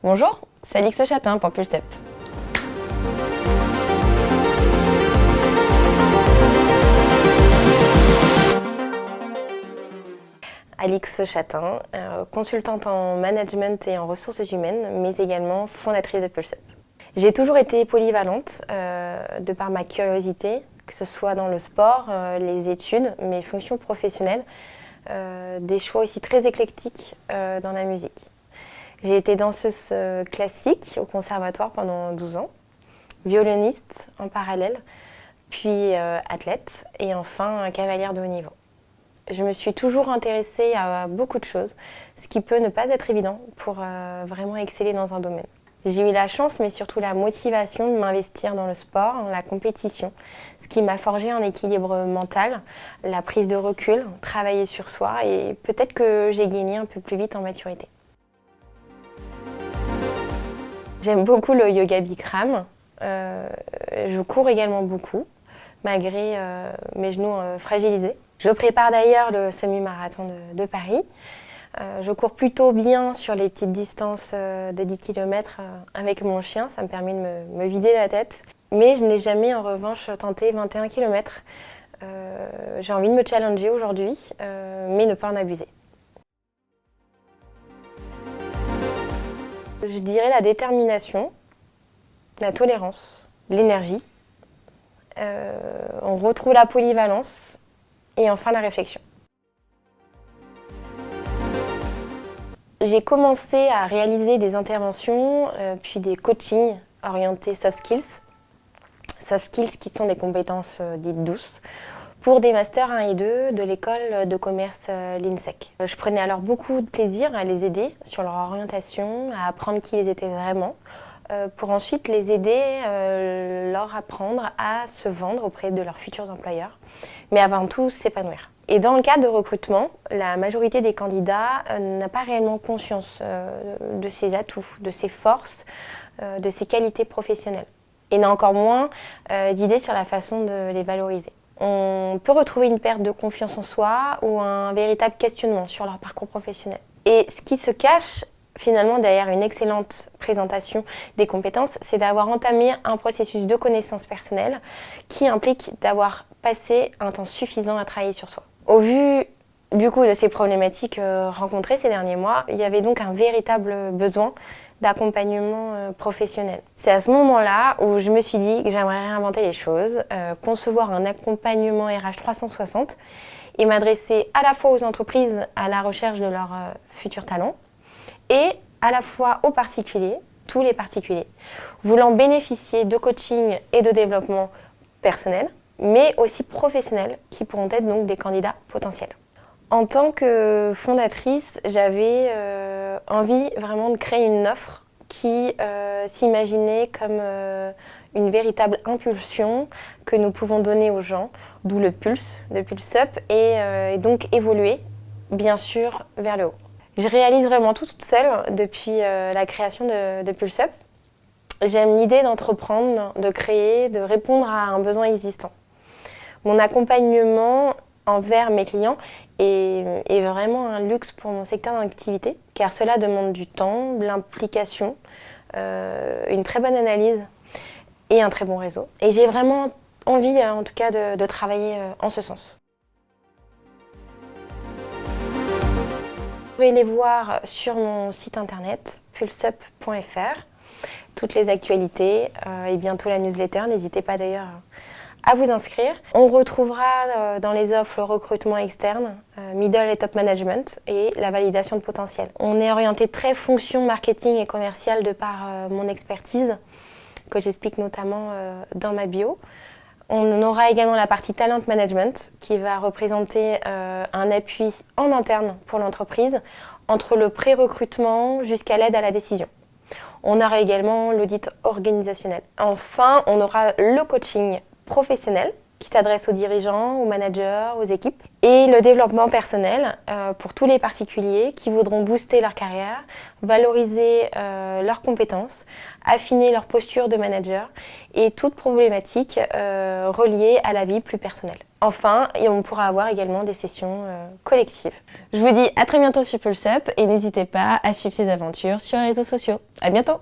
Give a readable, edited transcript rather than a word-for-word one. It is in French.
Bonjour, c'est Alix Chatin pour Pulse Up. Alix Chatin, consultante en management et en ressources humaines, mais également fondatrice de Pulse Up. J'ai toujours été polyvalente de par ma curiosité, que ce soit dans le sport, les études, mes fonctions professionnelles, des choix aussi très éclectiques dans la musique. J'ai été danseuse classique au conservatoire pendant 12 ans, violoniste en parallèle, puis athlète et enfin cavalière de haut niveau. Je me suis toujours intéressée à beaucoup de choses, ce qui peut ne pas être évident pour vraiment exceller dans un domaine. J'ai eu la chance, mais surtout la motivation de m'investir dans le sport, la compétition, ce qui m'a forgé un équilibre mental, la prise de recul, travailler sur soi et peut-être que j'ai gagné un peu plus vite en maturité. J'aime beaucoup le yoga Bikram. Je cours également beaucoup, malgré mes genoux fragilisés. Je prépare d'ailleurs le semi-marathon de Paris. Je cours plutôt bien sur les petites distances de 10 km avec mon chien, ça me permet de me vider la tête. Mais je n'ai jamais en revanche tenté 21 km. J'ai envie de me challenger aujourd'hui, mais ne pas en abuser. Je dirais la détermination, la tolérance, l'énergie. On retrouve la polyvalence et enfin la réflexion. J'ai commencé à réaliser des interventions, puis des coachings orientés soft skills. Soft skills qui sont des compétences dites douces, pour des masters 1 et 2 de l'école de commerce l'INSEC. Je prenais alors beaucoup de plaisir à les aider sur leur orientation, à apprendre qui ils étaient vraiment, pour ensuite les aider, leur apprendre à se vendre auprès de leurs futurs employeurs, mais avant tout s'épanouir. Et dans le cadre de recrutement, la majorité des candidats n'a pas réellement conscience de ses atouts, de ses forces, de ses qualités professionnelles, et n'a encore moins d'idées sur la façon de les valoriser. On peut retrouver une perte de confiance en soi ou un véritable questionnement sur leur parcours professionnel. Et ce qui se cache finalement derrière une excellente présentation des compétences, c'est d'avoir entamé un processus de connaissance personnelle qui implique d'avoir passé un temps suffisant à travailler sur soi. Au vu du coup de ces problématiques rencontrées ces derniers mois, il y avait donc un véritable besoin d'accompagnement professionnel. C'est à ce moment-là où je me suis dit que j'aimerais réinventer les choses, concevoir un accompagnement RH 360 et m'adresser à la fois aux entreprises à la recherche de leurs futurs talents et à la fois aux particuliers, tous les particuliers, voulant bénéficier de coaching et de développement personnel, mais aussi professionnel, qui pourront être donc des candidats potentiels. En tant que fondatrice, j'avais envie vraiment de créer une offre qui s'imaginait comme une véritable impulsion que nous pouvons donner aux gens, d'où le pulse de Pulse Up, et donc évoluer, bien sûr, vers le haut. Je réalise vraiment tout toute seule depuis la création de Pulse Up. J'aime l'idée d'entreprendre, de créer, de répondre à un besoin existant. Mon accompagnement envers mes clients est vraiment un luxe pour mon secteur d'activité, car cela demande du temps, de l'implication, une très bonne analyse et un très bon réseau. Et j'ai vraiment envie, en tout cas, de travailler en ce sens. Vous pouvez les voir sur mon site internet pulseup.fr, toutes les actualités et bientôt la newsletter. N'hésitez pas d'ailleurs à vous inscrire. On retrouvera dans les offres le recrutement externe, middle et top management et la validation de potentiel. On est orienté très fonction marketing et commercial de par mon expertise, que j'explique notamment dans ma bio. On aura également la partie talent management qui va représenter un appui en interne pour l'entreprise entre le pré-recrutement jusqu'à l'aide à la décision. On aura également l'audit organisationnel. Enfin, on aura le coaching professionnel qui s'adresse aux dirigeants, aux managers, aux équipes, et le développement personnel pour tous les particuliers qui voudront booster leur carrière, valoriser leurs compétences, affiner leur posture de manager et toute problématique reliée à la vie plus personnelle. Enfin, et on pourra avoir également des sessions collectives. Je vous dis à très bientôt sur Pulse Up et n'hésitez pas à suivre ces aventures sur les réseaux sociaux. À bientôt!